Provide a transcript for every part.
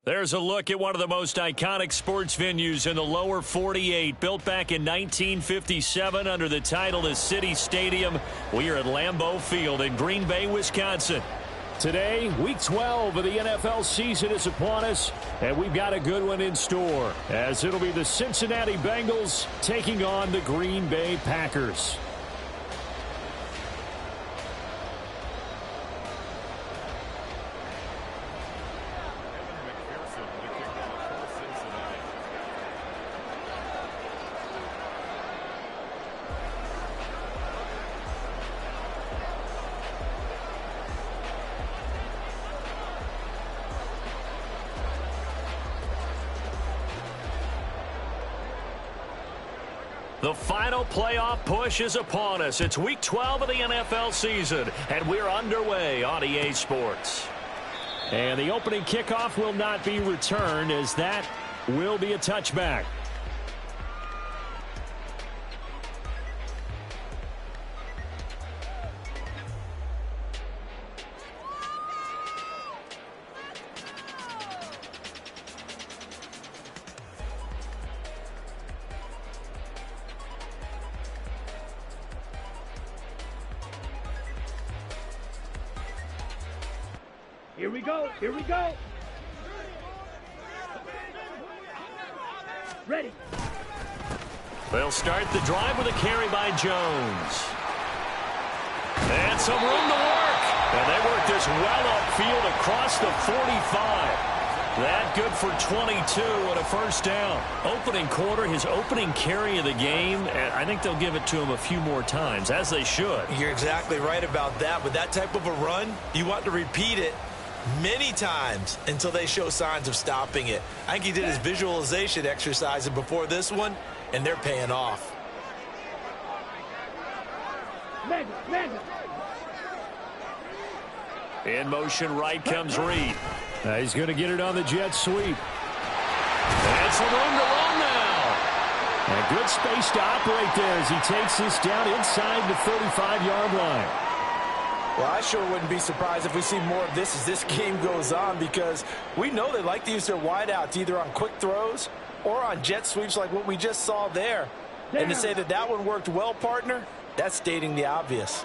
There's a look at one of the most iconic sports venues in the lower 48, built back in 1957 under the title of City Stadium. We are at Lambeau Field in Green Bay, Wisconsin. Today, Week 12 of the NFL season is upon us, and we've got a good one in store, as it'll be the Cincinnati Bengals taking on the Green Bay Packers. The final playoff push is upon us. It's Week 12 of the NFL season, and we're underway on EA Sports. And the opening kickoff will not be returned, as that will be a touchback. Here we go. Here we go. Ready. They'll start the drive with a carry by Jones. And some room to work. And they work this well upfield across the 45. That good for 22 and a first down. Opening quarter, his opening carry of the game, and I think they'll give it to him a few more times, as they should. You're exactly right about that. With that type of a run, you want to repeat it many times until they show signs of stopping it. I think he did his visualization exercise before this one, and they're paying off. In motion right comes Reed. He's going to get it on the jet sweep. And some room to run now. A good space to operate there as he takes this down inside the 35-yard line. Well, I sure wouldn't be surprised if we see more of this as this game goes on, because we know they like to use their wideouts either on quick throws or on jet sweeps like what we just saw there. And to say that that one worked well, partner, that's stating the obvious.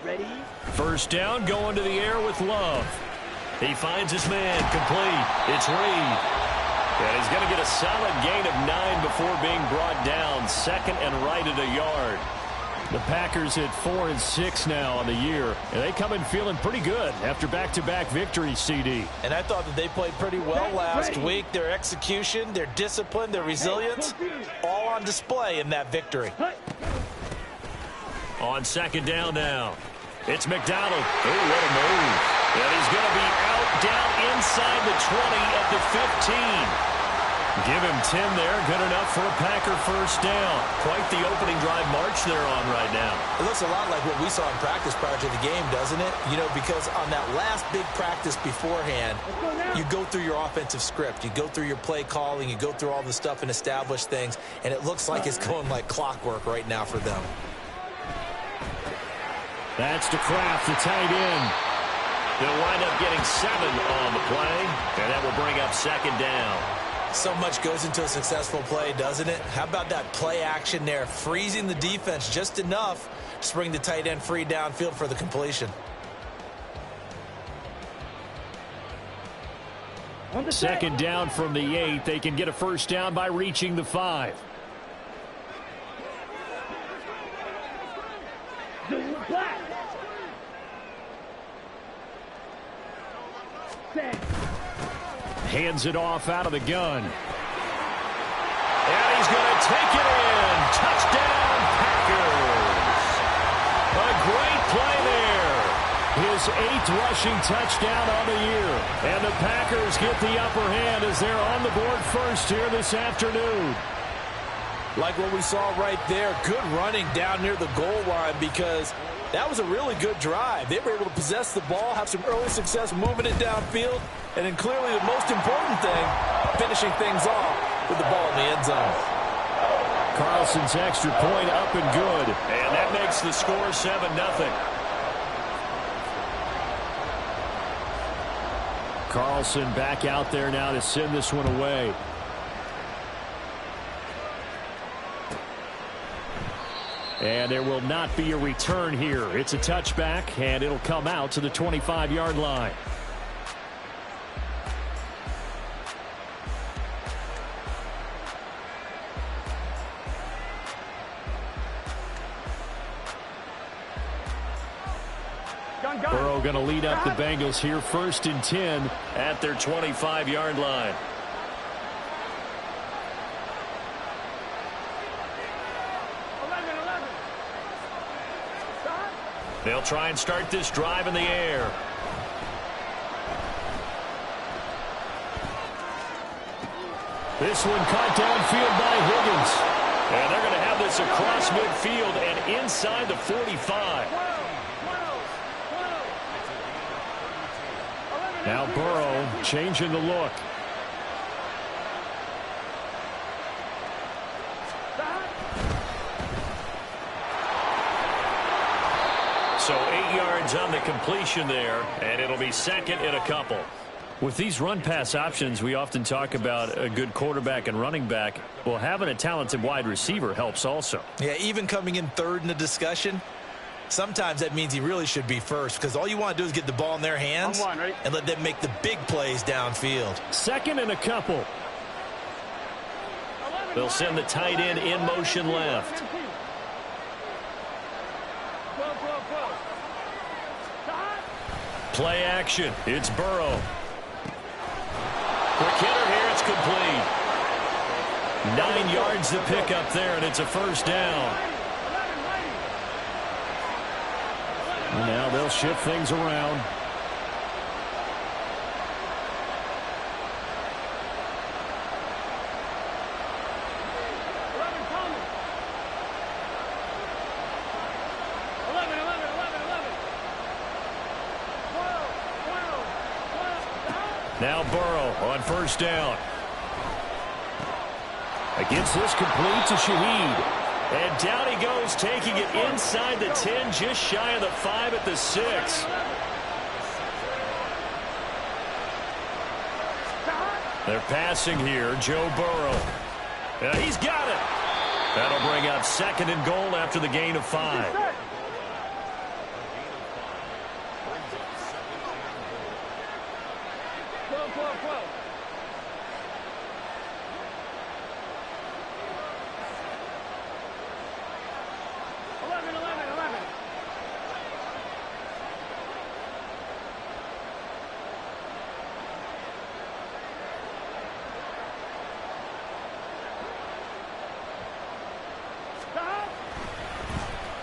Ready? First down, going to the air with Love. He finds his man, complete. It's Reed. And he's going to get a solid gain of 9 before being brought down. Second and right at a yard. The Packers at 4-6 now on the year, and they come in feeling pretty good after back-to-back victories, CD. And I thought that they played pretty well last week. Their execution, their discipline, their resilience, all on display in that victory. On second down now, it's McDonald. Oh, what a move. And he's going to be out down inside the 20 at the 15. Give him 10 there. Good enough for a Packer first down. Quite the opening drive march they're on right now. It looks a lot like what we saw in practice prior to the game, doesn't it? You know, because on that last big practice beforehand, you go through your offensive script. You go through your play calling. You go through all the stuff and establish things. And it looks like it's going like clockwork right now for them. That's to Kraft, the tight end. They'll wind up getting 7 on the play. And that will bring up second down. So much goes into a successful play, doesn't it? How about that play action there, freezing the defense just enough to bring the tight end free downfield for the completion. Second down from the 8. They can get a first down by reaching the 5. Hands it off out of the gun. And he's going to take it in. Touchdown, Packers. A great play there. His 8th rushing touchdown on the year. And the Packers get the upper hand as they're on the board first here this afternoon. Like what we saw right there, good running down near the goal line, because that was a really good drive. They were able to possess the ball, have some early success moving it downfield, and then clearly the most important thing, finishing things off with the ball in the end zone. Carlson's extra point up and good. And that makes the score 7-0. Carlson back out there now to send this one away. And there will not be a return here. It's a touchback, and it'll come out to the 25-yard line. Burrow going to lead up the Bengals here, 1st and 10 at their 25-yard line. They'll try and start this drive in the air. This one caught downfield by Higgins. And they're going to have this across midfield and inside the 45. Now Burrow changing the look. So 8 yards on the completion there, and it'll be 2nd and a couple. With these run-pass options, we often talk about a good quarterback and running back. Well, having a talented wide receiver helps also. Yeah, even coming in 3rd in the discussion, sometimes that means he really should be first, because all you want to do is get the ball in their hands and let them make the big plays downfield. 2nd and a couple. They'll send the tight end in motion left. Play action. It's Burrow. Quick hitter here. It's complete. 9 yards to pick up there, and it's a 1st down. Now they'll shift things around. Now Burrow on 1st down. Against this, complete to Shaheed. And down he goes, taking it inside the 10, just shy of the 5 at the 6. They're passing here, Joe Burrow. He's got it. That'll bring up 2nd and goal after the gain of 5.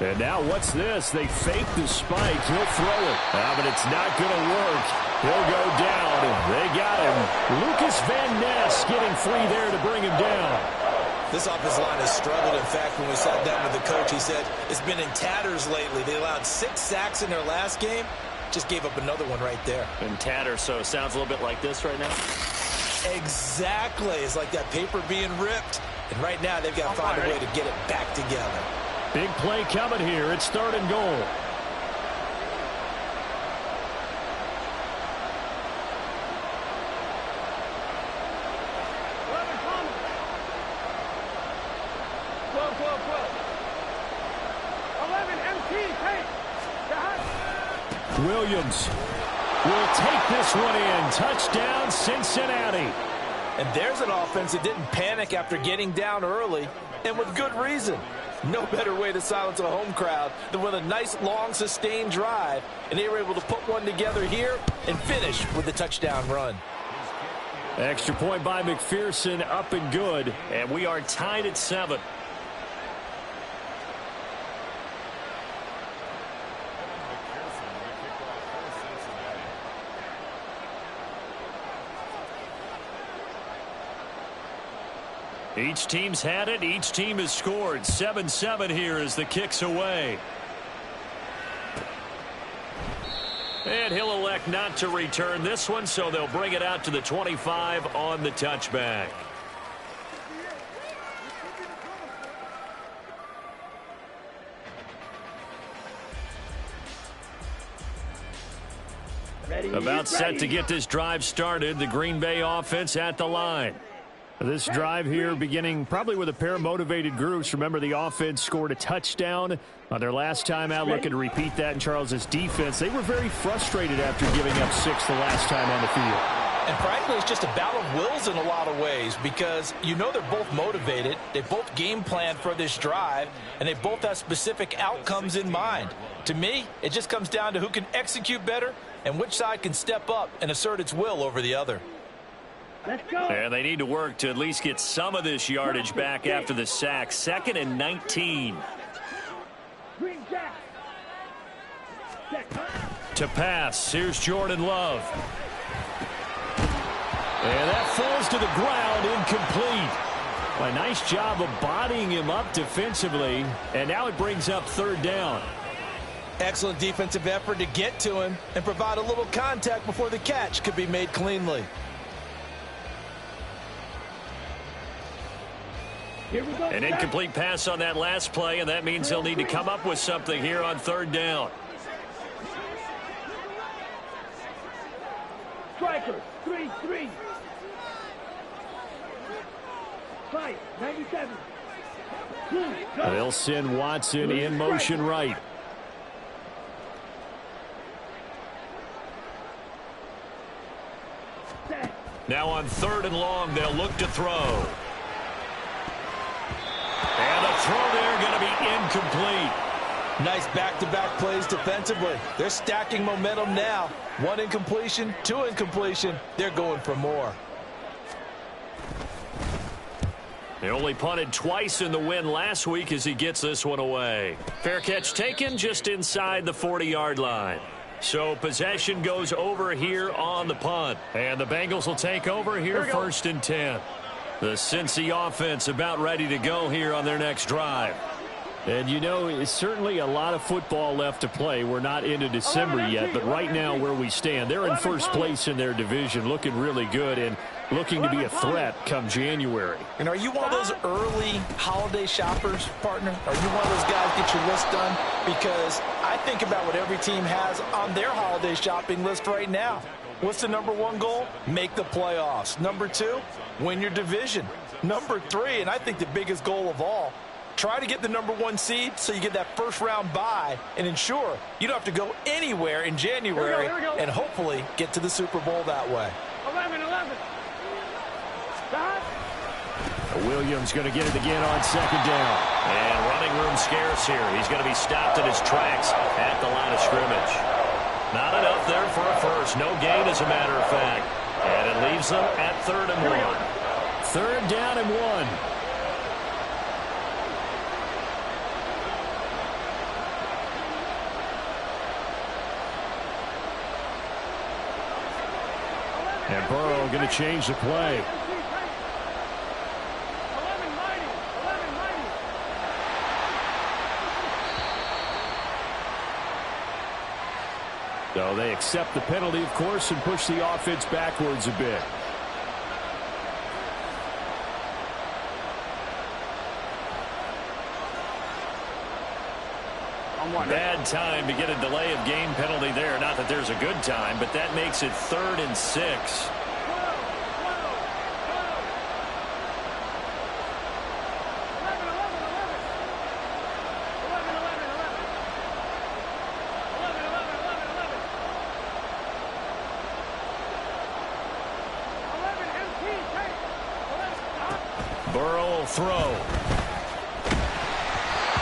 And now what's this? They fake the spike. He'll throw it. But it's not going to work. He'll go down. They got him. Lucas Van Ness getting free there to bring him down. This offensive line has struggled. In fact, when we sat down with the coach, he said it's been in tatters lately. They allowed 6 sacks in their last game. Just gave up another one right there. In tatters, so it sounds a little bit like this right now. Exactly. It's like that paper being ripped. And right now they've got to find a way to get it back together. Big play coming here. It's 3rd and goal. Williams will take this one in. Touchdown, Cincinnati. And there's an offense that didn't panic after getting down early, and with good reason. No better way to silence a home crowd than with a nice, long, sustained drive. And they were able to put one together here and finish with a touchdown run. Extra point by McPherson, up and good. And we are tied at 7. Each team's had it. Each team has scored. 7-7 here as the kick's away. And he'll elect not to return this one, so they'll bring it out to the 25 on the touchback. Ready? About set to get this drive started. The Green Bay offense at the line. This drive here beginning probably with a pair of motivated groups. Remember, the offense scored a touchdown on their last time out. Looking to repeat that in Charles' defense. They were very frustrated after giving up 6 the last time on the field. And frankly, it's just a battle of wills in a lot of ways because you know they're both motivated. They both game plan for this drive, and they both have specific outcomes in mind. To me, it just comes down to who can execute better and which side can step up and assert its will over the other. Let's go. And they need to work to at least get some of this yardage back after the sack. 2nd and 19. To pass. Here's Jordan Love. And that falls to the ground, incomplete. A nice job of bodying him up defensively. And now it brings up 3rd down. Excellent defensive effort to get to him and provide a little contact before the catch could be made cleanly. An incomplete pass on that last play, and that means they'll need to come up with something here on 3rd down. Striker, 3-3. 5-97. They'll send Watson in motion right. Now on 3rd and long, they'll look to throw. And the throw there going to be incomplete. Nice back-to-back plays defensively. They're stacking momentum now. 1 incompletion, 2 incompletion. They're going for more. They only punted twice in the win last week as he gets this one away. Fair catch taken just inside the 40-yard line. So possession goes over here on the punt. And the Bengals will take over here 1st and 10. The Cincy offense about ready to go here on their next drive. And you know, it's certainly a lot of football left to play. We're not into December yet, but right now where we stand, they're in 1st place in their division, looking really good and looking to be a threat come January. And are you one of those early holiday shoppers, partner? Are you one of those guys get your list done? Because I think about what every team has on their holiday shopping list right now. What's the number 1 goal? Make the playoffs. Number 2, win your division. Number 3, and I think the biggest goal of all, try to get the number 1 seed so you get that 1st round bye and ensure you don't have to go anywhere in January and hopefully get to the Super Bowl that way. 11. Williams going to get it again on 2nd down. And running room scarce here. He's going to be stopped in his tracks at the line of scrimmage. Not enough there for a first. No gain, as a matter of fact. And it leaves them at 3rd and 1. 3rd down and 1. And Burrow going to change the play. So they accept the penalty, of course, and push the offense backwards a bit. Bad time to get a delay of game penalty there. Not that there's a good time, but that makes it 3rd and 6. Burrow will throw.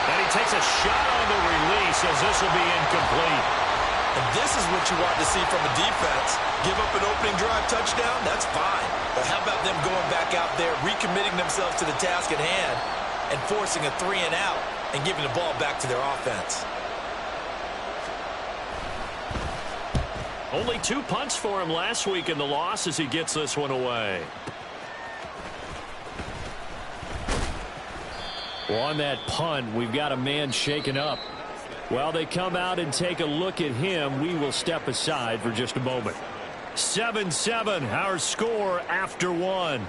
And he takes a shot on the release as this will be incomplete. And this is what you want to see from a defense. Give up an opening drive touchdown, that's fine. But how about them going back out there, recommitting themselves to the task at hand, and forcing a 3 and out and giving the ball back to their offense? Only 2 punts for him last week in the loss as he gets this one away. Well, on that punt, we've got a man shaken up. While they come out and take a look at him, we will step aside for just a moment. 7-7, our score after 1.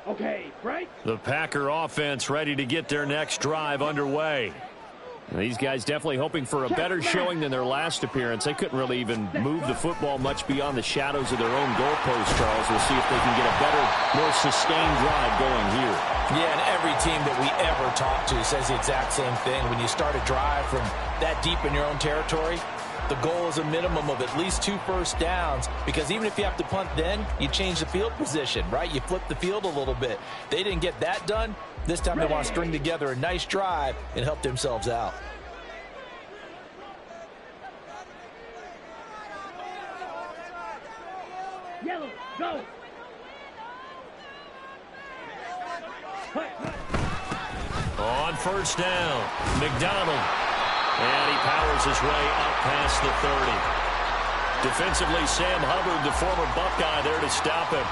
Okay, break. The Packer offense ready to get their next drive underway. These guys definitely hoping for a better showing than their last appearance. They couldn't really even move the football much beyond the shadows of their own goalpost, Charles. We'll see if they can get a better, more sustained drive going here. Yeah, and every team that we ever talk to says the exact same thing. When you start a drive from that deep in your own territory, the goal is a minimum of at least 2 first downs, because even if you have to punt then, you change the field position, right? You flip the field a little bit. They didn't get that done. This time they want to string together a nice drive and help themselves out. Yellow, go. On first down, McDonald. And he powers his way up past the 30. Defensively, Sam Hubbard, the former Buckeye, there to stop him.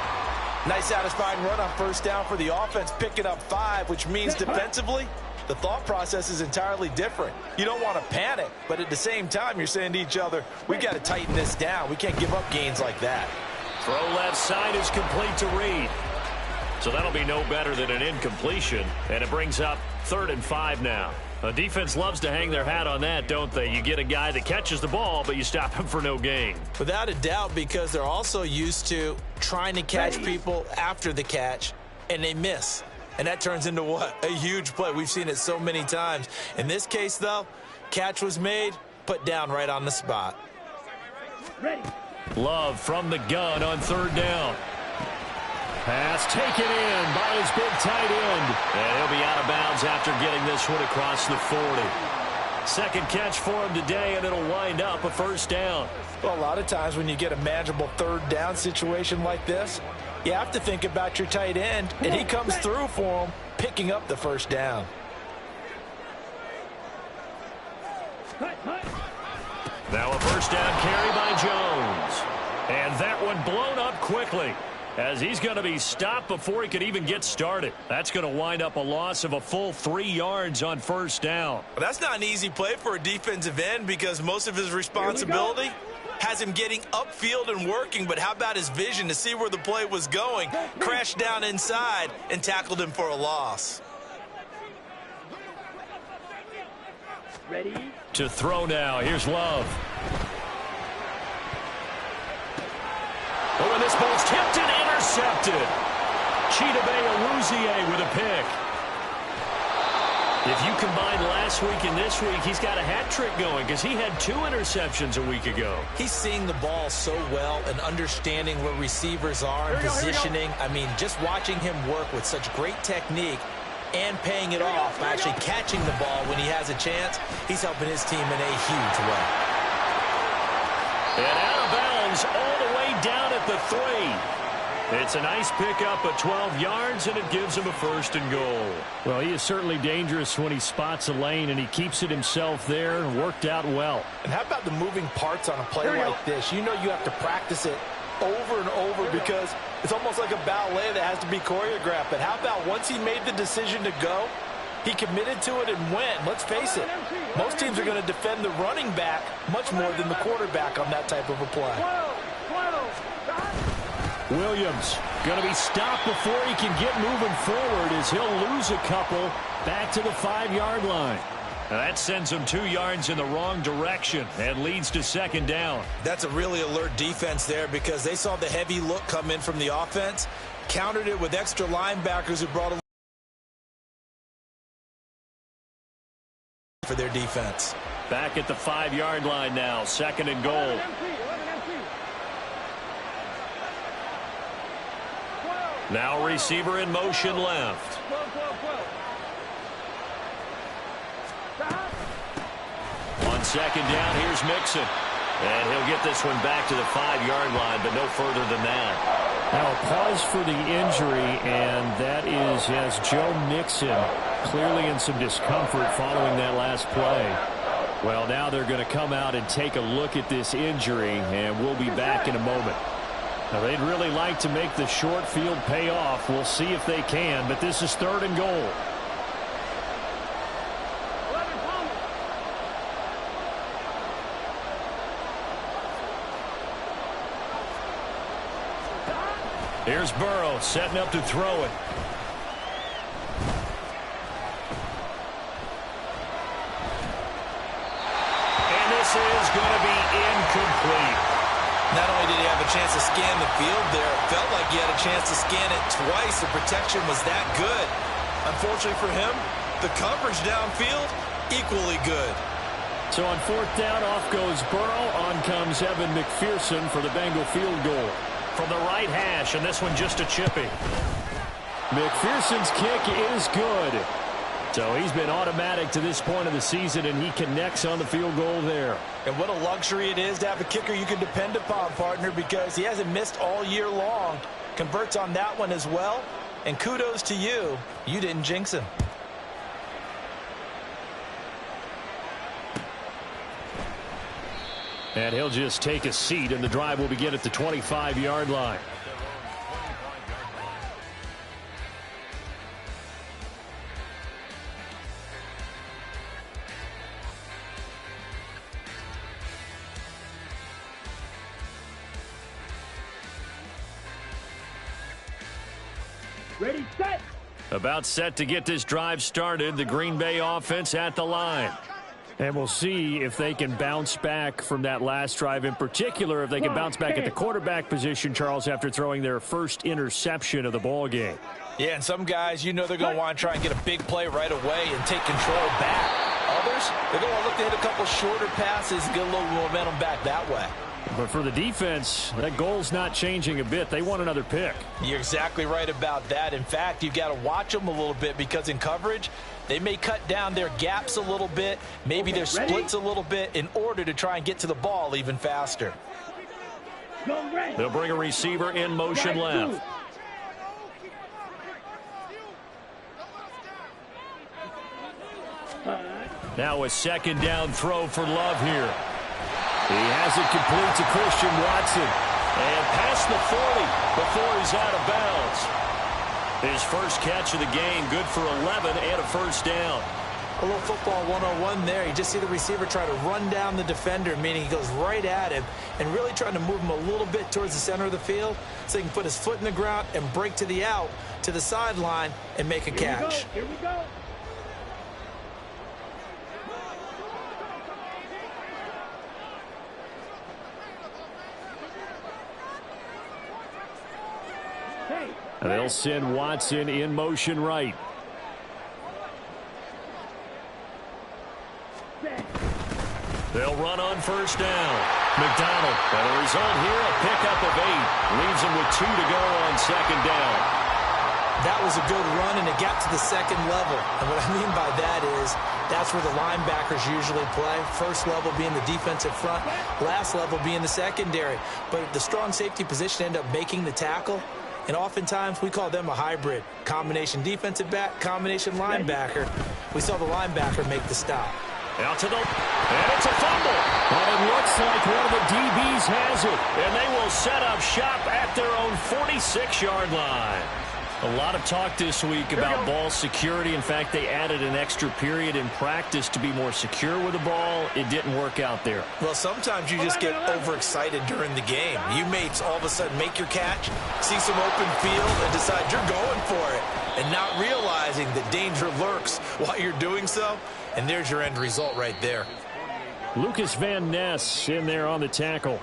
Nice satisfying run on first down for the offense, picking up 5, which means defensively, the thought process is entirely different. You don't want to panic, but at the same time, you're saying to each other, we've got to tighten this down. We can't give up gains like that. Throw left side is complete to Reed. So that'll be no better than an incompletion, and it brings up 3rd and 5 now. A defense loves to hang their hat on that, don't they? You get a guy that catches the ball, but you stop him for no gain. Without a doubt, because they're also used to trying to catch people after the catch, and they miss. And that turns into what? A huge play. We've seen it so many times. In this case, though, catch was made, put down right on the spot. Ready. Love from the gun on 3rd down. Pass taken in by his big tight end. And he'll be out of bounds after getting this one across the 40. Second catch for him today, and it'll wind up a first down. Well, a lot of times when you get a manageable 3rd down situation like this, you have to think about your tight end, and he comes through for him, picking up the first down. Now a first down carry by Jones. And that one blown up quickly, as he's going to be stopped before he could even get started. That's going to wind up a loss of a full 3 yards on first down. Well, that's not an easy play for a defensive end, because most of his responsibility has him getting upfield and working, but how about his vision to see where the play was going? Crashed down inside and tackled him for a loss. Ready. To throw now. Here's Love. Oh, and this ball's tipped and intercepted. Chidobe with a pick. If you combine last week and this week, he's got a hat trick going, because he had 2 interceptions a week ago. He's seeing the ball so well and understanding where receivers are and positioning. I mean, just watching him work with such great technique and paying it off by actually catching the ball when he has a chance, he's helping his team in a huge way. And out of bounds all the way down at the 3. It's a nice pickup of 12 yards, and it gives him a 1st and goal. Well, he is certainly dangerous when he spots a lane, and he keeps it himself there. Worked out well. And how about the moving parts on a play like this? You know you have to practice it over and over, because it's almost like a ballet that has to be choreographed. But how about once he made the decision to go, he committed to it and went. Let's face it, most teams are going to defend the running back much more than the quarterback on that type of a play. Williams going to be stopped before he can get moving forward, as he'll lose a couple back to the 5-yard line. Now that sends him 2 yards in the wrong direction and leads to 2nd down. That's a really alert defense there, because they saw the heavy look come in from the offense, countered it with extra linebackers who brought a for their defense. Back at the 5-yard line now, 2nd and goal. Now receiver in motion left. On 2nd down, here's Mixon. And he'll get this one back to the 5-yard line, but no further than that. Now a pause for the injury, and that is, yes, Joe Mixon clearly in some discomfort following that last play. Well, now they're going to come out and take a look at this injury, and we'll be back in a moment. Now, they'd really like to make the short field pay off. We'll see if they can, but this is 3rd and goal. Here's Burrow setting up to throw it. And this is going to be incomplete. Not only did he have a chance to scan the field there, it felt like he had a chance to scan it twice. The protection was that good. Unfortunately for him, the coverage downfield, equally good. So on fourth down, off goes Burrow. On comes Evan McPherson for the Bengal field goal. From the right hash, and this one just a chippy. McPherson's kick is good. So he's been automatic to this point of the season, and he connects on the field goal there. And what a luxury it is to have a kicker you can depend upon, partner, because he hasn't missed all year long. Converts on that one as well. And kudos to you. You didn't jinx him. And he'll just take a seat, and the drive will begin at the 25-yard line. Ready, set. About set to get this drive started. The Green Bay offense at the line. And we'll see if they can bounce back from that last drive. In particular, if they can bounce back at the quarterback position, Charles, after throwing their first interception of the ball game. Yeah, and some guys, you know they're going to want to try and get a big play right away and take control back. Others, they're going to look to hit a couple shorter passes and get a little momentum back that way. But for the defense, that goal's not changing a bit. They want another pick. You're exactly right about that. In fact, you've got to watch them a little bit because in coverage, they may cut down their gaps a little bit, maybe their splits a little bit in order to try and get to the ball even faster. They'll bring a receiver in motion left. Now a second down throw for Love here. He has it complete to Christian Watson. And past the 40 before he's out of bounds. His first catch of the game, good for 11 and a first down. A little football 101 there. You just see the receiver try to run down the defender, meaning he goes right at him and really trying to move him a little bit towards the center of the field so he can put his foot in the ground and break to the out, to the sideline, and make a catch. Here we go. And they'll send Watson in motion right. They'll run on first down. McDonald, and the result here, a pickup of 8. Leaves him with 2 to go on second down. That was a good run, and it got to the second level. And what I mean by that is that's where the linebackers usually play. First level being the defensive front, last level being the secondary. But the strong safety position ended up making the tackle. And oftentimes we call them a hybrid. Combination defensive back, combination linebacker. We saw the linebacker make the stop. Out to the, and it's a fumble. But it looks like one of the DBs has it. And they will set up shop at their own 46-yard line. A lot of talk this week about ball security. In fact, they added an extra period in practice to be more secure with the ball. It didn't work out there. Well, sometimes you just get overexcited during the game. You may all of a sudden make your catch, see some open field, and decide you're going for it, and not realizing that danger lurks while you're doing so. And there's your end result right there. Lucas Van Ness in there on the tackle.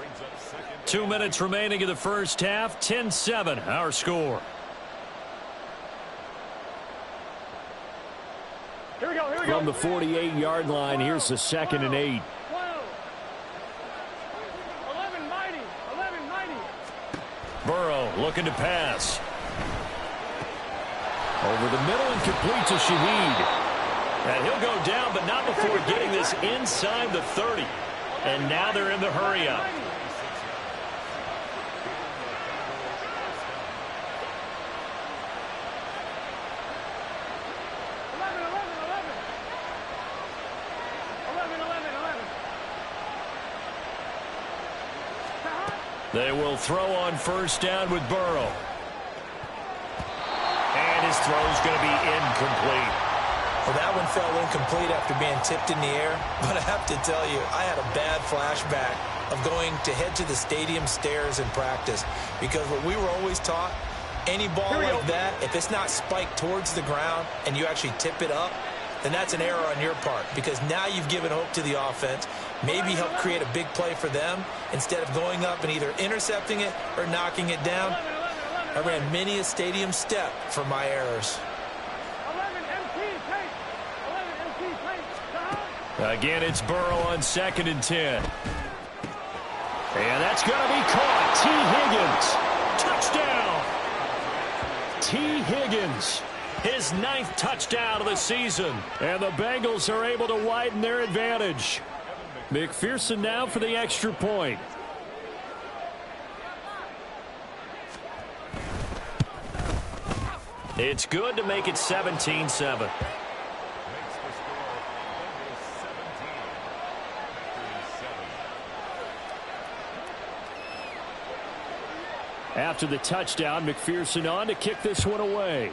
2 minutes remaining in the first half. 10-7, our score. Here we go. From the 48-yard line, here's the 2nd and 8. 11-90. Burrow looking to pass. Over the middle and complete to Shaheed. And he'll go down, but not before getting this inside the 30. And now they're in the hurry-up. They will throw on first down with Burrow. And his throw's going to be incomplete. Well, that one fell incomplete after being tipped in the air. But I have to tell you, I had a bad flashback of going to head to the stadium stairs in practice. Because what we were always taught Any ball like that, if it's not spiked towards the ground and you actually tip it up, then that's an error on your part, because now you've given hope to the offense, maybe help create a big play for them instead of going up and either intercepting it or knocking it down. I ran many a stadium step for my errors. Again, it's Burrow on 2nd and 10. And that's going to be caught. T. Higgins. Touchdown. T. Higgins. His 9th touchdown of the season. And the Bengals are able to widen their advantage. McPherson now for the extra point. It's good to make it 17-7. After the touchdown, McPherson on to kick this one away.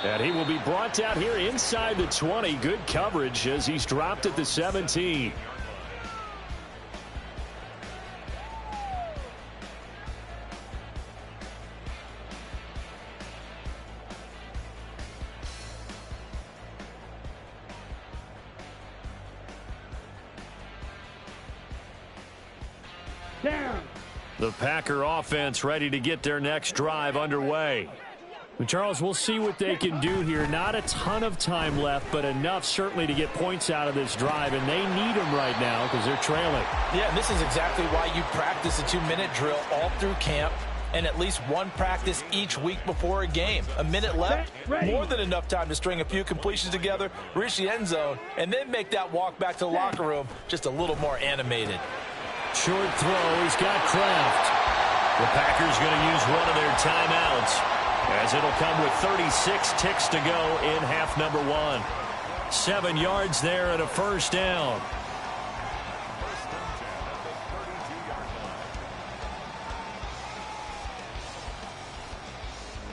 And he will be brought down here inside the 20. Good coverage as he's dropped at the 17. The Packer offense ready to get their next drive underway. And Charles, we'll see what they can do here. Not a ton of time left, but enough certainly to get points out of this drive, and they need them right now because they're trailing. Yeah, and this is exactly why you practice a 2-minute drill all through camp and at least one practice each week before a game. A minute left, more than enough time to string a few completions together, reach the end zone, and then make that walk back to the locker room just a little more animated. Short throw, he's got Kraft. The Packers going to use one of their timeouts, as it'll come with 36 ticks to go in half number 1. 7 yards there and a first down.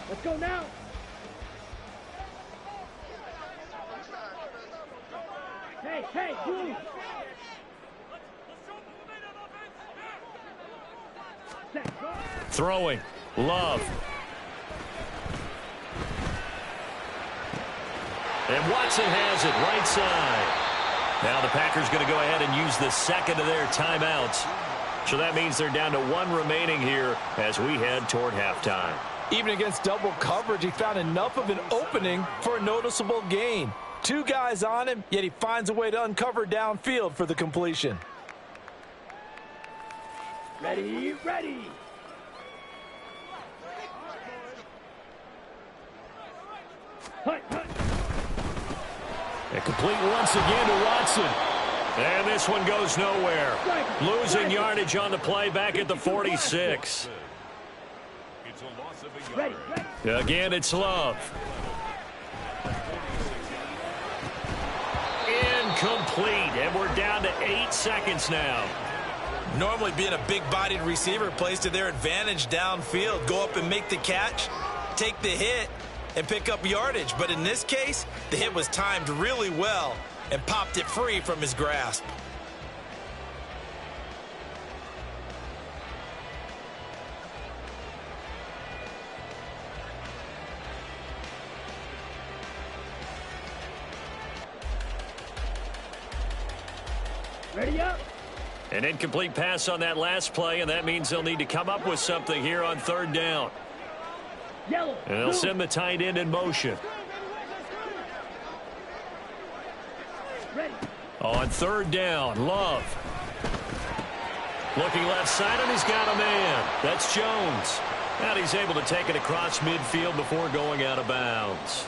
Let's go now. Hey, move. Throwing. Love. And Watson has it right side. Now the Packers going to go ahead and use the second of their timeouts. So that means they're down to 1 remaining here as we head toward halftime. Even against double coverage, he found enough of an opening for a noticeable gain. 2 guys on him, yet he finds a way to uncover downfield for the completion. Ready. And complete once again to Watson. And this one goes nowhere. Losing yardage on the play back at the 46. Again, it's Love. Incomplete. And we're down to 8 seconds now. Normally being a big-bodied receiver plays to their advantage downfield. Go up and make the catch, take the hit, and pick up yardage. But in this case, the hit was timed really well and popped it free from his grasp. Ready up. An incomplete pass on that last play, and that means they'll need to come up with something here on 3rd down. Yellow. And they'll send the tight end in motion. Ready. On 3rd down, Love. Looking left side, and he's got a man. That's Jones. And he's able to take it across midfield before going out of bounds.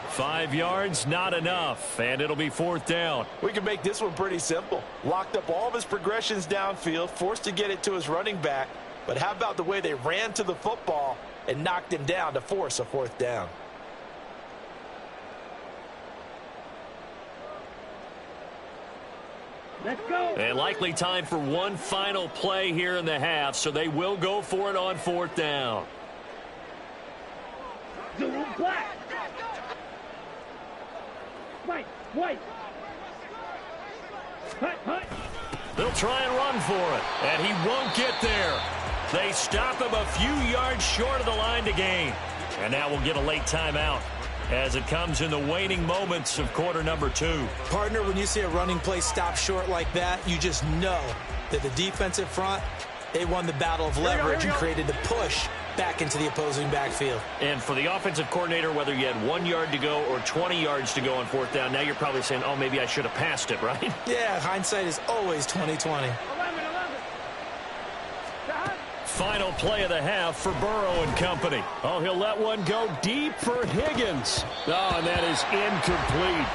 5 yards, not enough, and it'll be 4th down. We can make this one pretty simple. Locked up all of his progressions downfield, forced to get it to his running back. But how about the way they ran to the football and knocked him down to force a 4th down? Let's go. And likely time for one final play here in the half, so they will go for it on 4th down. Blue, black. White. Hut. They'll try and run for it, and he won't get there. They stop him a few yards short of the line to gain. And now we'll get a late timeout as it comes in the waning moments of quarter number 2. Partner, when you see a running play stop short like that, you just know that the defensive front, they won the battle of leverage and created the push back into the opposing backfield. And for the offensive coordinator, whether you had 1 yard to go or 20 yards to go on fourth down, now you're probably saying, oh, maybe I should have passed it, right? Yeah, hindsight is always 20/20. Final play of the half for Burrow and company. Oh, he'll let one go deep for Higgins. Oh, and that is incomplete.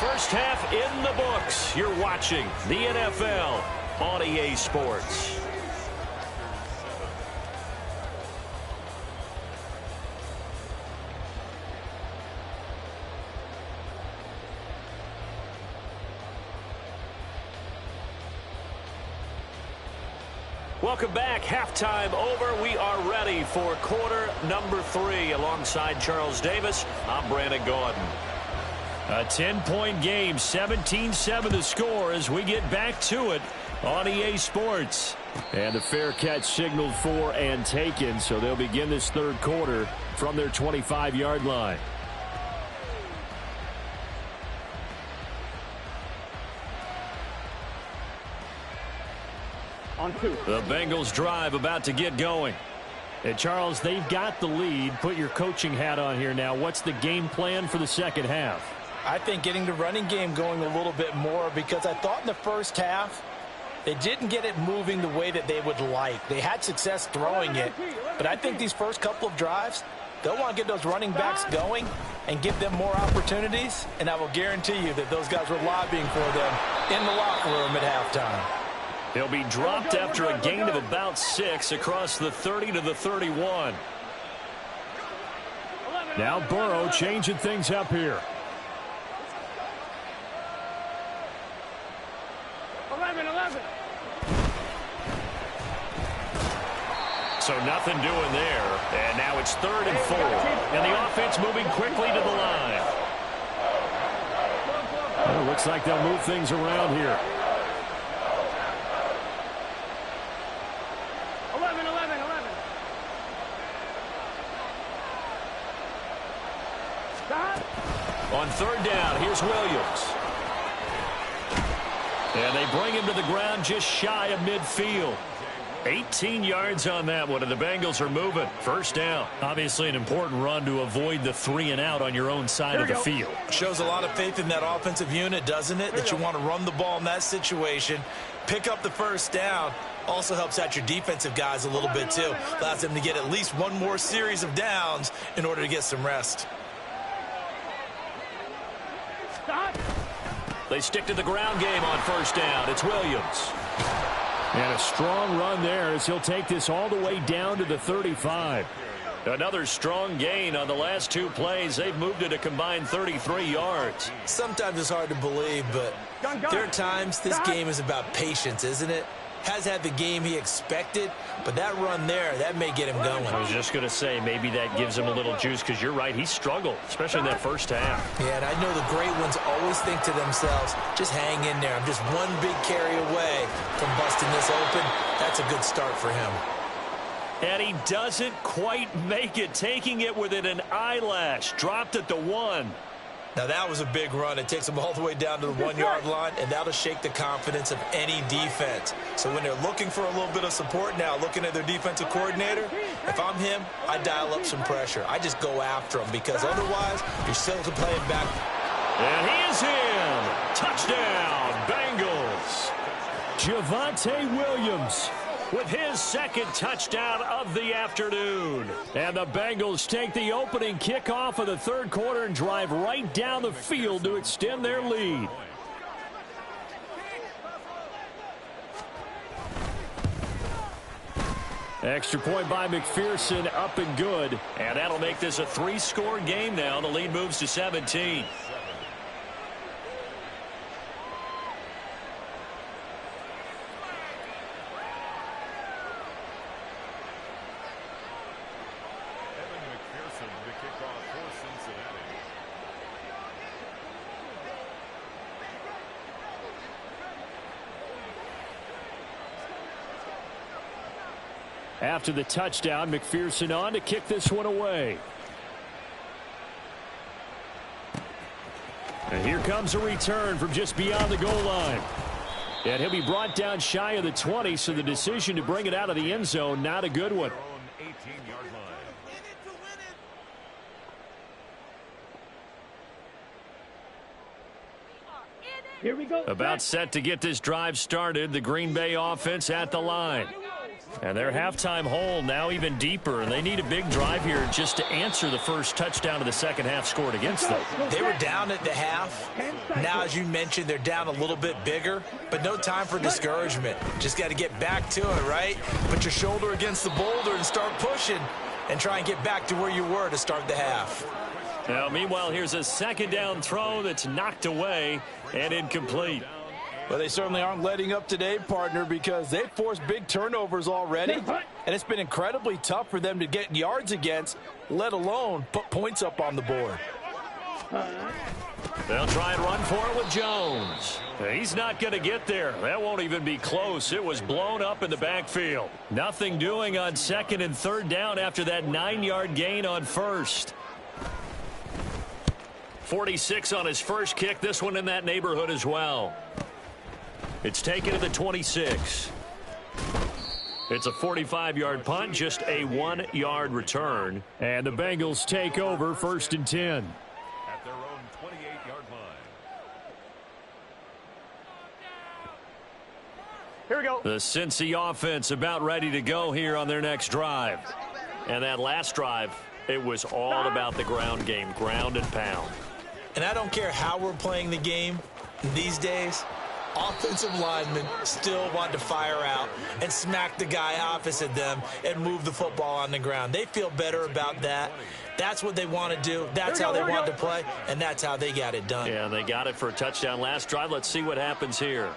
First half in the books. You're watching the NFL on EA Sports. Welcome back. Halftime over. We are ready for quarter number 3. Alongside Charles Davis, I'm Brandon Gaudin. A 10-point game, 17-7 the score as we get back to it on EA Sports. And the fair catch signaled for and taken, so they'll begin this third quarter from their 25-yard line. The Bengals drive about to get going. And Charles, they've got the lead. Put your coaching hat on here now. What's the game plan for the second half? I think getting the running game going a little bit more, because I thought in the first half they didn't get it moving the way that they would like. They had success throwing it, but I think these first couple of drives, they'll want to get those running backs going and give them more opportunities, and I will guarantee you that those guys were lobbying for them in the locker room at halftime. He'll be dropped after a gain of about 6 across the 30 to the 31. Now Burrow changing things up here. 11. So nothing doing there. And now it's 3rd and 4. And the offense moving quickly to the line. Well, it looks like they'll move things around here. 11. On 3rd down, here's Williams. And they bring him to the ground just shy of midfield. 18 yards on that one, and the Bengals are moving. First down. Obviously an important run to avoid the 3 and out on your own side of the field. Shows a lot of faith in that offensive unit, doesn't it? That you want to run the ball in that situation. Pick up the first down. Also helps out your defensive guys a little bit, too. Allows them to get at least one more series of downs in order to get some rest. They stick to the ground game on first down. It's Williams. And a strong run there as he'll take this all the way down to the 35. Another strong gain on the last 2 plays. They've moved it a combined 33 yards. Sometimes it's hard to believe, but there are times this game is about patience, isn't it? Has had the game he expected, but that run there, that may get him going. I was just going to say, maybe that gives him a little juice, because you're right, he struggled, especially in that first half. Yeah, and I know the great ones always think to themselves, just hang in there. I'm just one big carry away from busting this open. That's a good start for him. And he doesn't quite make it, taking it within an eyelash. Dropped at the 1. Now, that was a big run. It takes them all the way down to the 1-yard line, and that'll shake the confidence of any defense. So when they're looking for a little bit of support now, looking at their defensive coordinator, if I'm him, I dial up some pressure. I just go after him, because otherwise you're still playing back. And he is in. Touchdown, Bengals. Javonte Williams with his 2nd touchdown of the afternoon. And the Bengals take the opening kickoff of the 3rd quarter and drive right down the field to extend their lead. Extra point by McPherson, up and good. And that'll make this a 3-score game now. The lead moves to 17. After the touchdown, McPherson on to kick this one away. And here comes a return from just beyond the goal line. And he'll be brought down shy of the 20, so the decision to bring it out of the end zone, not a good one. Here we go. About set to get this drive started. The Green Bay offense at the line. And their halftime hole now even deeper, and they need a big drive here just to answer the first touchdown of the second half scored against them. They were down at the half. Now, as you mentioned, they're down a little bit bigger, but no time for discouragement. Just got to get back to it, right? Put your shoulder against the boulder and start pushing and try and get back to where you were to start the half. Now, meanwhile, here's a second down throw that's knocked away and incomplete. Well, they certainly aren't letting up today, partner, because they've forced big turnovers already. And it's been incredibly tough for them to get yards against, let alone put points up on the board. They'll try and run for it with Jones. He's not going to get there. That won't even be close. It was blown up in the backfield. Nothing doing on second and third down after that 9-yard gain on first. 46 on his first kick. This one in that neighborhood as well. It's taken to the 26. It's a 45-yard punt, just a 1-yard return. And the Bengals take over 1st and 10. At their own 28-yard line. Here we go. The Cincy offense about ready to go here on their next drive. And that last drive, it was all about the ground game, ground and pound. And I don't care how we're playing the game these days, offensive linemen still want to fire out and smack the guy opposite them and move the football on the ground. They feel better about that. That's what they want to do. That's how they want to play, and that's how they got it done. Yeah, they got it for a touchdown last drive. Let's see what happens here.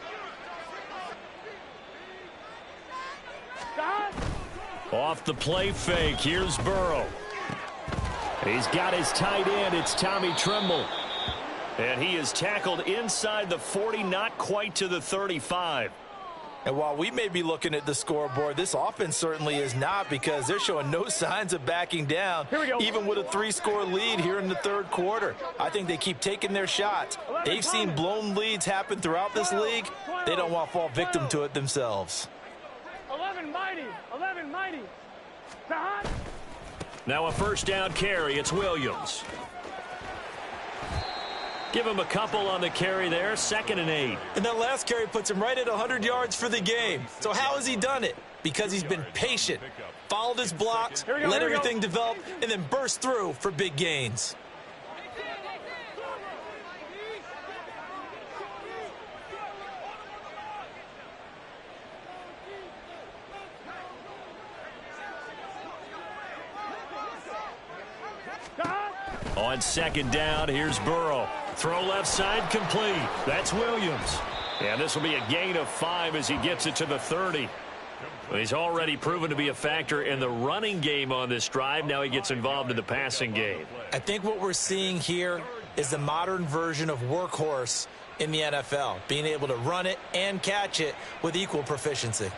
Off the play fake, here's Burrow. He's got his tight end. It's Tommy Tremble. And he is tackled inside the 40, not quite to the 35. And while we may be looking at the scoreboard, this offense certainly is not, because they're showing no signs of backing down, even with a 3-score lead here in the third quarter. I think they keep taking their shots. They've seen blown leads happen throughout this league. They don't want to fall victim to it themselves. 11 mighty. 11 mighty. Now a first down carry. It's Williams. Give him a couple on the carry there. 2nd and 8. And that last carry puts him right at 100 yards for the game. So how has he done it? Because he's been patient, followed his blocks, let everything develop, and then burst through for big gains. On 2nd down, here's Burrow. Throw left side, complete. That's Williams. And this will be a gain of 5 as he gets it to the 30. He's already proven to be a factor in the running game on this drive. Now he gets involved in the passing game. I think what we're seeing here is the modern version of workhorse in the NFL, being able to run it and catch it with equal proficiency.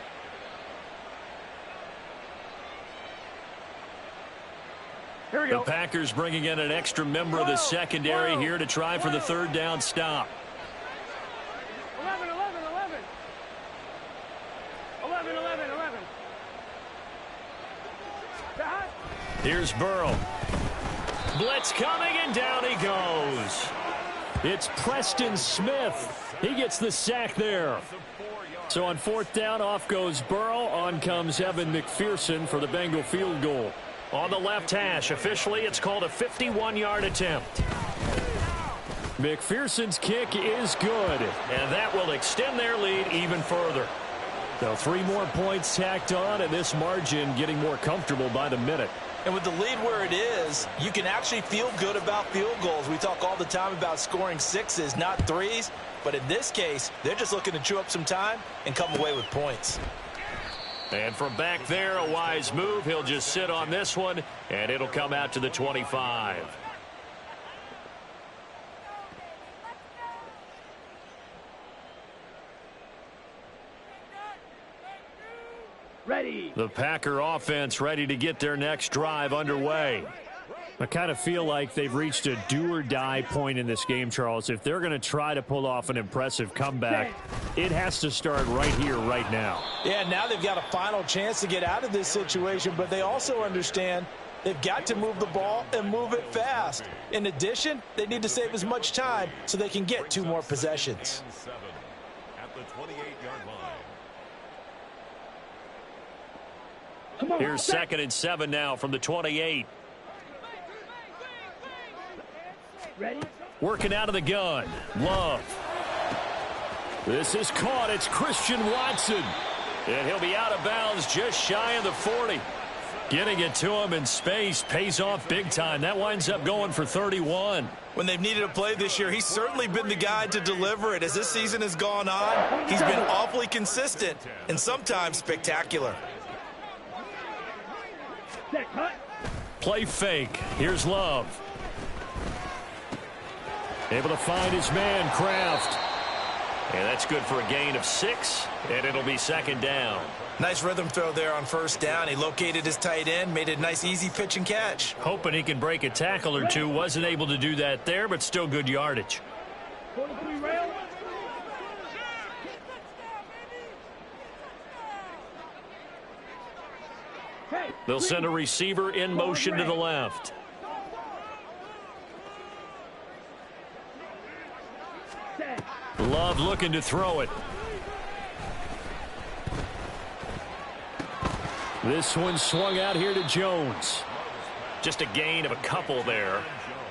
The Packers bringing in an extra member of the secondary here to try for the 3rd down stop. 11, 11, 11. 11, 11, 11. Here's Burrow. Blitz coming, and down he goes. It's Preston Smith. He gets the sack there. So on 4th down, off goes Burrow. On comes Evan McPherson for the Bengal field goal. On the left hash, officially it's called a 51-yard attempt. McPherson's kick is good, and that will extend their lead even further. So 3 more points tacked on, and this margin getting more comfortable by the minute. And with the lead where it is, you can actually feel good about field goals. We talk all the time about scoring 6s, not 3s. But in this case, they're just looking to chew up some time and come away with points. And from back there, a wise move. He'll just sit on this one, and it'll come out to the 25. Ready. The Packer offense ready to get their next drive underway. I kind of feel like they've reached a do-or-die point in this game, Charles. If they're going to try to pull off an impressive comeback, it has to start right here, right now. Yeah, now they've got a final chance to get out of this situation, but they also understand they've got to move the ball and move it fast. In addition, they need to save as much time so they can get 2 more possessions. At the 28-yard line. Here's 2nd and 7 now from the 28. Ready. Working out of the gun. Love. This is caught. It's Christian Watson. And he'll be out of bounds just shy of the 40. Getting it to him in space pays off big time. That winds up going for 31. When they've needed a play this year, he's certainly been the guy to deliver it. As this season has gone on, he's been awfully consistent and sometimes spectacular. Set, cut. Play fake. Here's Love. Able to find his man, Kraft. And that's good for a gain of 6, and it'll be 2nd down. Nice rhythm throw there on 1st down. He located his tight end, made it a nice, easy pitch and catch. Hoping he can break a tackle or two. Wasn't able to do that there, but still good yardage. 43 rail. Hey, They'll send a receiver in motion to the left. set. Love looking to throw it. This one swung out here to Jones. Just a gain of a couple there.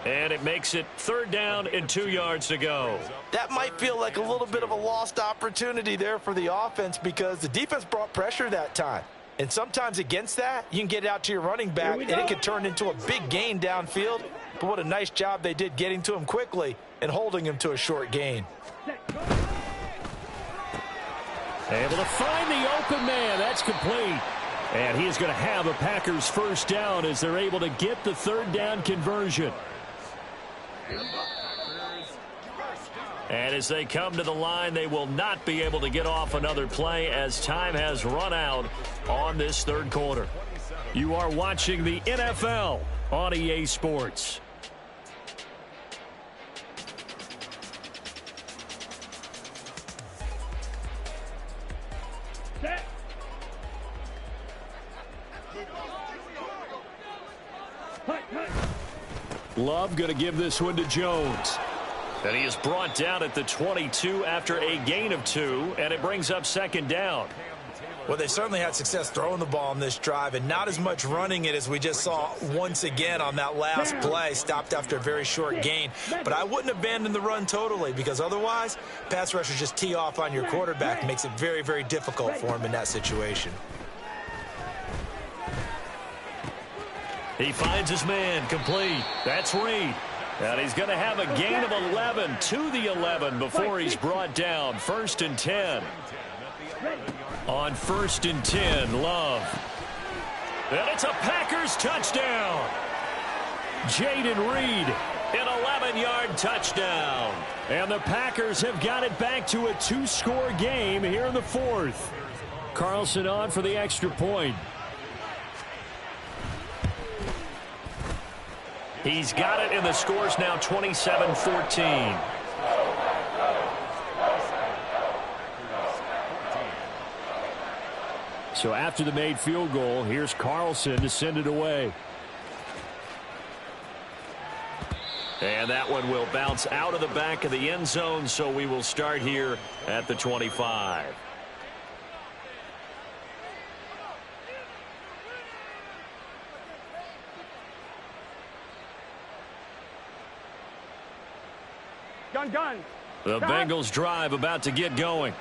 And it makes it 3rd down and 2 yards to go. That might feel like a little bit of a lost opportunity there for the offense because the defense brought pressure that time. And sometimes against that, you can get it out to your running back, and it can turn into a big gain downfield. But what a nice job they did getting to him quickly and holding him to a short gain. Able to find the open man. That's complete. And he is going to have a Packers 1st down as they're able to get the 3rd down conversion. And as they come to the line, they will not be able to get off another play as time has run out on this 3rd quarter. You are watching the NFL on EA Sports. Set. Cut, cut. Love going to give this one to Jones. And he is brought down at the 22 after a gain of 2, and it brings up 2nd down. Well, they certainly had success throwing the ball on this drive and not as much running it as we just saw once again on that last play. Stopped after a very short gain. But I wouldn't abandon the run totally because otherwise, pass rushers just tee off on your quarterback. Makes it very, very difficult for him in that situation. He finds his man complete. That's Reed. And he's going to have a gain of 11 to the 11 before he's brought down. 1st and 10. On 1st and 10, Love. And it's a Packers touchdown. Jaden Reed, an 11-yard touchdown. And the Packers have got it back to a 2-score game here in the 4th. Carlson on for the extra point. He's got it, and the score's now 27-14. So after the made field goal, here's Carlson to send it away. And that one will bounce out of the back of the end zone, so we will start here at the 25. Gun. The Bengals drive about to get going.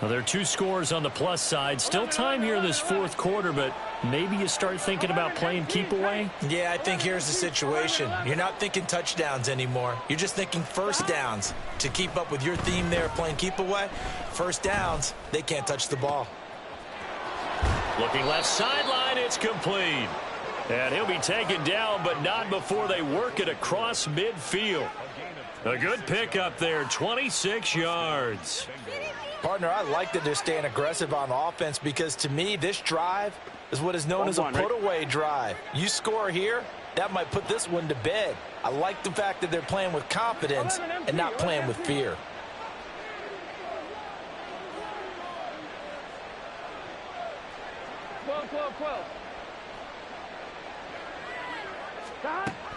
Well, there are 2 scores on the plus side. Still time here in this 4th quarter, but maybe you start thinking about playing keep away? Yeah, I think here's the situation. You're not thinking touchdowns anymore. You're just thinking 1st downs. To keep up with your theme there, playing keep away, 1st downs, they can't touch the ball. Looking left sideline, it's complete. And he'll be taken down, but not before they work it across midfield. A good pickup there, 26 yards. Partner, I like that they're staying aggressive on offense because to me, this drive is what is known as a put-away drive. You score here, that might put this one to bed. I like the fact that they're playing with confidence and not playing with fear.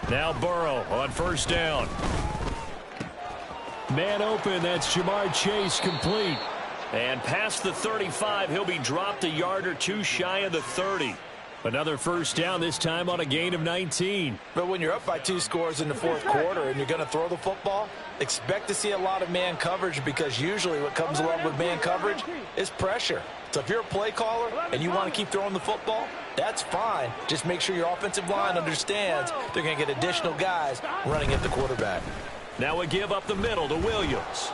Now Burrow on first down. Man open, that's Jamar Chase, complete. And past the 35, he'll be dropped a yard or two shy of the 30. Another first down, this time on a gain of 19. But when you're up by 2 scores in the fourth quarter and you're going to throw the football, expect to see a lot of man coverage because usually what comes along with man coverage is pressure. So if you're a play caller and you want to keep throwing the football, that's fine. Just make sure your offensive line understands they're going to get additional guys running at the quarterback. Now a give up the middle to Williams.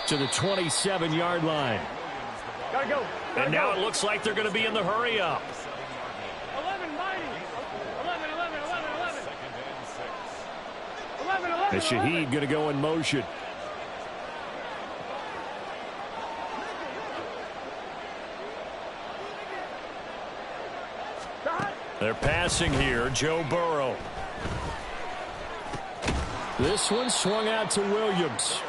To the 27-yard line. Gotta go. And now it looks like they're going to be in the hurry up. 11, mighty. 11, 11, 11, 11. 11, 11, And Shaheed going to go in motion. They're passing here, Joe Burrow. This one swung out to Williams.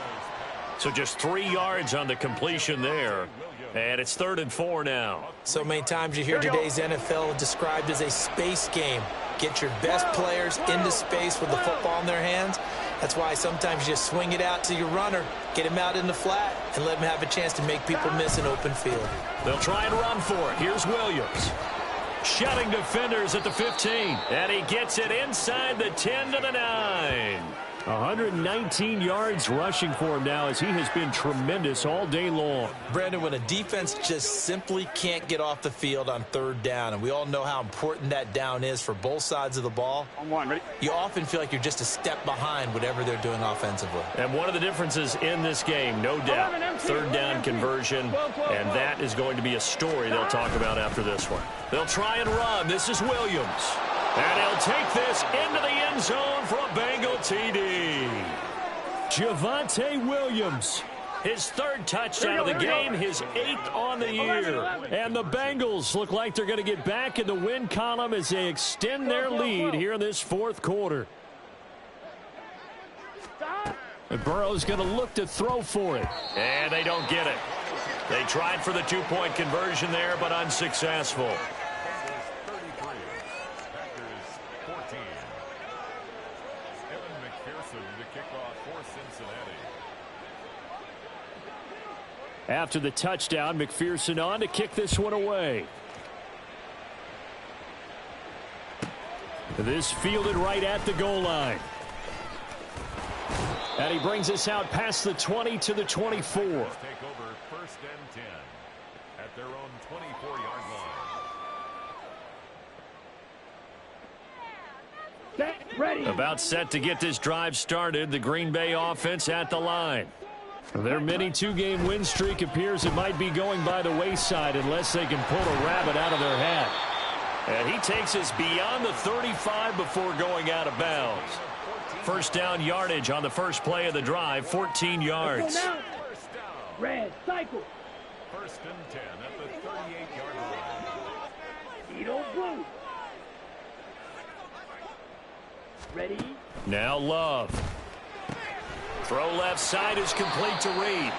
So just 3 yards on the completion there. And it's 3rd and 4 now. So many times you hear today's NFL described as a space game. Get your best players into space with the football in their hands. That's why sometimes you just swing it out to your runner, get him out in the flat, and let him have a chance to make people miss an open field. They'll try and run for it. Here's Williams. Shutting defenders at the 15. And he gets it inside the 10 to the 9. 119 yards rushing for him now as he has been tremendous all day long. Brandon, when a defense just simply can't get off the field on 3rd down, and we all know how important that down is for both sides of the ball, On one, ready? you often feel like you're just a step behind whatever they're doing offensively. And one of the differences in this game, no doubt, 3rd down conversion, and that is going to be a story they'll talk about after this one. They'll try and run. This is Williams. And he'll take this into the end zone for a Bengal TD. Javonte Williams. His 3rd touchdown of the game, his 8th on the year. And the Bengals look like they're going to get back in the win column as they extend their lead here in this 4th quarter. And Burrow's going to look to throw for it. And they don't get it. They tried for the 2-point conversion there, but unsuccessful. After the touchdown, McPherson on to kick this one away. This fielded right at the goal line. And he brings us out past the 20 to the 24. Take over 1st and 10 at their own 24-yard line. Set, ready. About set to get this drive started. The Green Bay offense at the line. Their mini 2-game win streak appears it might be going by the wayside unless they can pull a rabbit out of their hat. And he takes us beyond the 35 before going out of bounds. First down yardage on the first play of the drive, 14 yards. Red, cycle. 1st and 10 at the 38-yard line. Edo blue. Ready. Now Love. Throw left side is complete to Reed.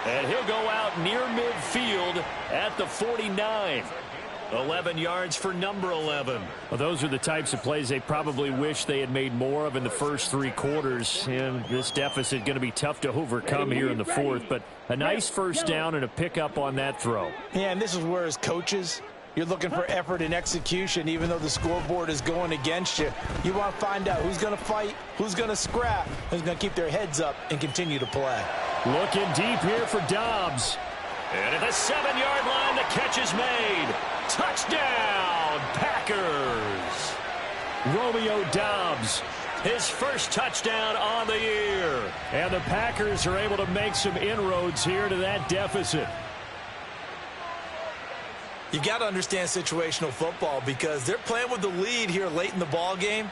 And he'll go out near midfield at the 49. 11 yards for number 11. Well, those are the types of plays they probably wish they had made more of in the first 3 quarters. And this deficit going to be tough to overcome here in the 4th. But a nice first down and a pickup on that throw. Yeah, and this is where as coaches, you're looking for effort and execution. Even though the scoreboard is going against you, you want to find out who's going to fight, who's going to scrap, who's going to keep their heads up and continue to play. Looking deep here for Dobbs. And at the 7-yard line, the catch is made. Touchdown, Packers. Romeo Dobbs. His first touchdown on the year. And the Packers are able to make some inroads here to that deficit. You got to understand situational football because they're playing with the lead here late in the ball game.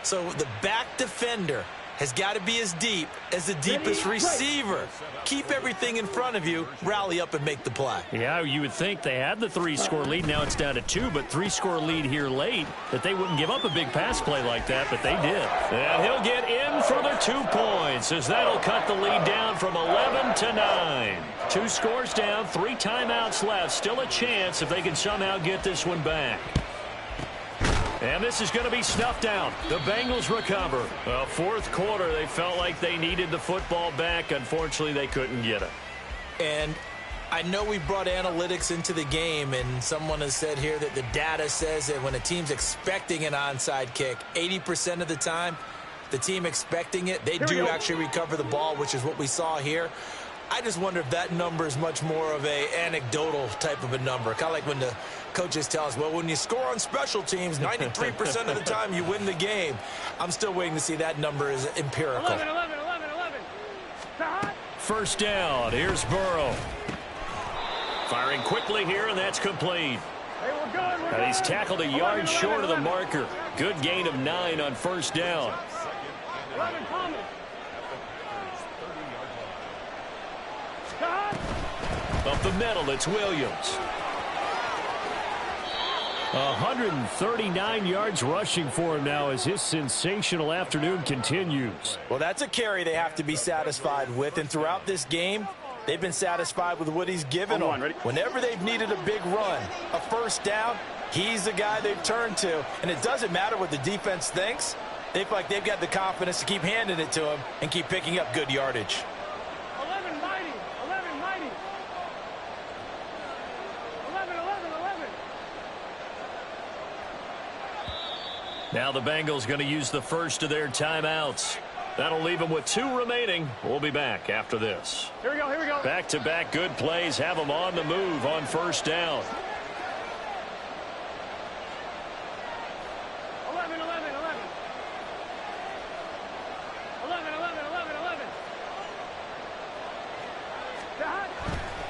So the back defender has got to be as deep as the deepest receiver. Keep everything in front of you, rally up and make the play. Yeah, you would think they had the 3-score lead. Now it's down to 2, but 3-score lead here late, that they wouldn't give up a big pass play like that, but they did. And he'll get in for the 2 points, as that'll cut the lead down from 11 to 9. 2 scores down, 3 timeouts left. Still a chance if they can somehow get this one back. And this is going to be snuffed out. The Bengals recover. Well, fourth quarter, they felt like they needed the football back. Unfortunately, they couldn't get it. And I know we brought analytics into the game, and someone has said here that the data says that when a team's expecting an onside kick, 80% of the time, the team expecting it, they do actually recover the ball, which is what we saw here. I just wonder if that number is much more of a anecdotal type of a number. Kind of like when the coaches tell us, well, when you score on special teams, 93% of the time you win the game. I'm still waiting to see that number is empirical. 11. First down. Here's Burrow. Firing quickly here, and that's complete. Hey, we're good. And he's tackled a yard short of the marker. Good gain of 9 on first down. 11, Thomas. Up the middle, it's Williams. 139 yards rushing for him now as his sensational afternoon continues. Well, that's a carry they have to be satisfied with, and throughout this game, they've been satisfied with what he's given them. Whenever they've needed a big run, a first down, he's the guy they've turned to, and it doesn't matter what the defense thinks. They feel like they've got the confidence to keep handing it to him and keep picking up good yardage. 11 mighty. 11. Now the Bengals going to use the first of their timeouts. That'll leave them with 2 remaining. We'll be back after this. Here we go. Back-to-back good plays have them on the move on first down. 11.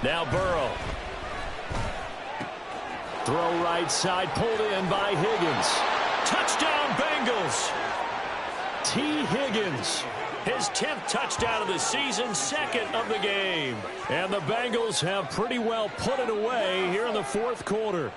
Now Burrow. Throw right side, pulled in by Higgins. Touchdown, Bengals. T. Higgins, his 10th touchdown of the season, 2nd of the game. And the Bengals have pretty well put it away here in the fourth quarter.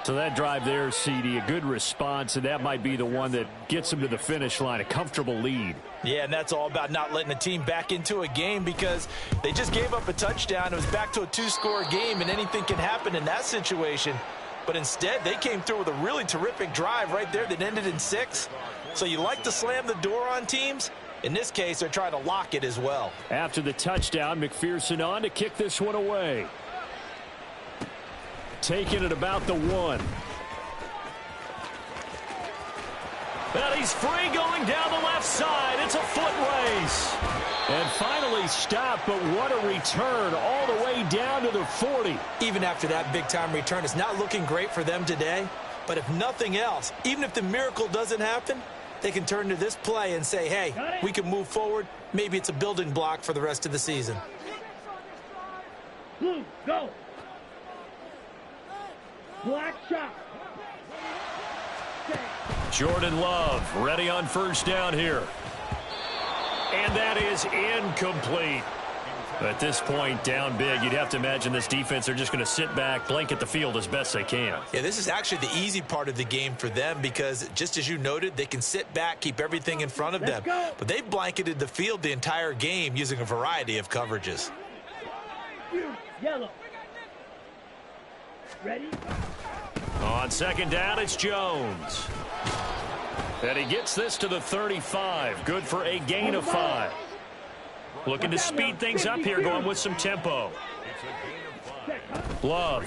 So that drive there, CD, a good response, and that might be the one that gets them to the finish line, a comfortable lead. Yeah, and that's all about not letting the team back into a game because they just gave up a touchdown. It was back to a 2-score game, and anything can happen in that situation. But instead, they came through with a really terrific drive right there that ended in 6. So you like to slam the door on teams. In this case, they're trying to lock it as well. After the touchdown, McPherson on to kick this one away. Taking it about the 1. And he's free going down the left side. It's a foot race. And finally stopped, but what a return all the way down to the 40. Even after that big-time return, it's not looking great for them today. But if nothing else, even if the miracle doesn't happen, they can turn to this play and say, hey, we can move forward. Maybe it's a building block for the rest of the season. Blue, go. Black shot. Jordan Love ready on first down here. And that is incomplete. At this point, down big, you'd have to imagine this defense, they're just going to sit back, blanket the field as best they can. Yeah, this is actually the easy part of the game for them because, just as you noted, they can sit back, keep everything in front of them. But they've blanketed the field the entire game using a variety of coverages. Yellow. Ready? On second down, it's Jones. And he gets this to the 35. Good for a gain of 5. Looking to speed things up here, going with some tempo. Love.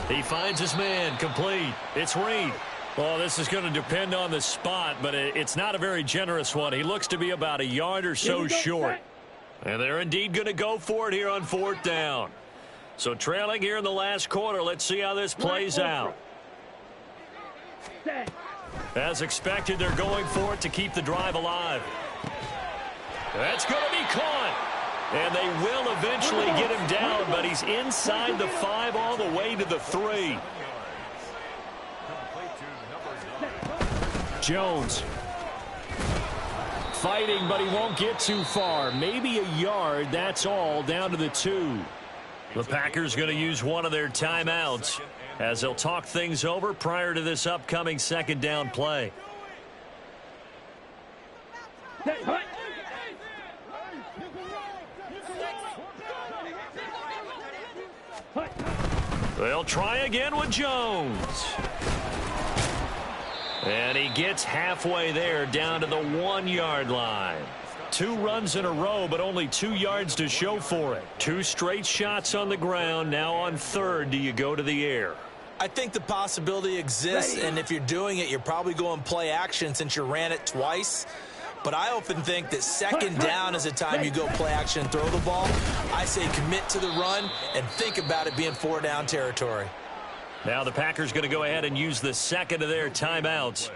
He finds his man, complete. It's Reed. Well, this is going to depend on the spot, but it's not a very generous one. He looks to be about a yard or so short. And they're indeed going to go for it here on fourth down. So trailing here in the last quarter, let's see how this plays out. As expected, they're going for it to keep the drive alive. That's going to be caught. And they will eventually get him down, but he's inside the 5 all the way to the 3. Jones. Fighting, but he won't get too far. Maybe a yard, that's all, down to the 2. The Packers going to use one of their timeouts as they'll talk things over prior to this upcoming second down play. They'll try again with Jones. And he gets halfway there, down to the 1-yard line. 2 runs in a row, but only 2 yards to show for it. 2 straight shots on the ground. Now on third, do you go to the air? I think the possibility exists, and if you're doing it, you're probably going play action since you ran it twice. But I often think that second down is the time you go play action and throw the ball. I say commit to the run and think about it being 4-down territory. Now the Packers going to go ahead and use the second of their timeouts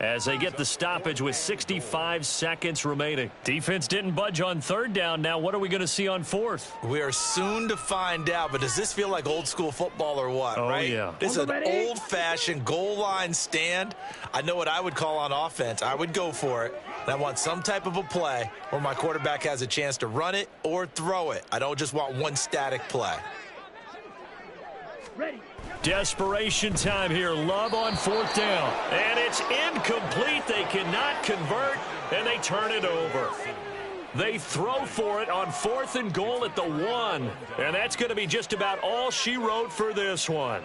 as they get the stoppage with 65 seconds remaining. Defense didn't budge on third down. Now what are we going to see on fourth? We are soon to find out, but does this feel like old school football or what, right? Yeah. This is an old-fashioned goal line stand. I know what I would call on offense. I would go for it. And I want some type of a play where my quarterback has a chance to run it or throw it. I don't just want one static play. Ready. Desperation time here. Love on fourth down. And it's incomplete. They cannot convert, and they turn it over. They throw for it on 4th and goal at the 1. And that's going to be just about all she wrote for this one.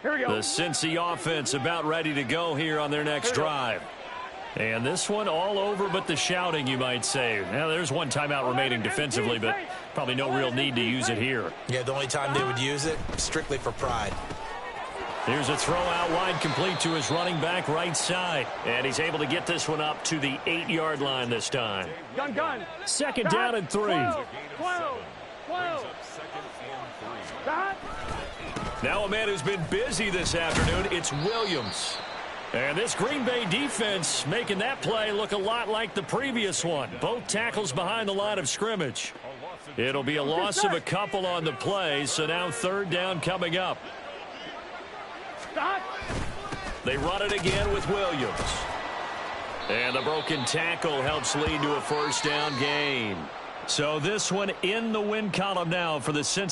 Here we go. The Cincy offense about ready to go here on their next drive. And this one all over but the shouting, you might say. Now, there's one timeout remaining defensively, but probably no real need to use it here. Yeah, the only time they would use it, strictly for pride. Here's a throw out wide, complete to his running back right side. And he's able to get this one up to the 8-yard line this time. Gun. Second down and 3. 12. Stop. Now a man who's been busy this afternoon, it's Williams. And this Green Bay defense making that play look a lot like the previous one. Both tackles behind the line of scrimmage. It'll be a loss of a couple on the play, so now third down coming up. Stop. They run it again with Williams. And the broken tackle helps lead to a first down gain. So this one in the win column now for the Cincinnati.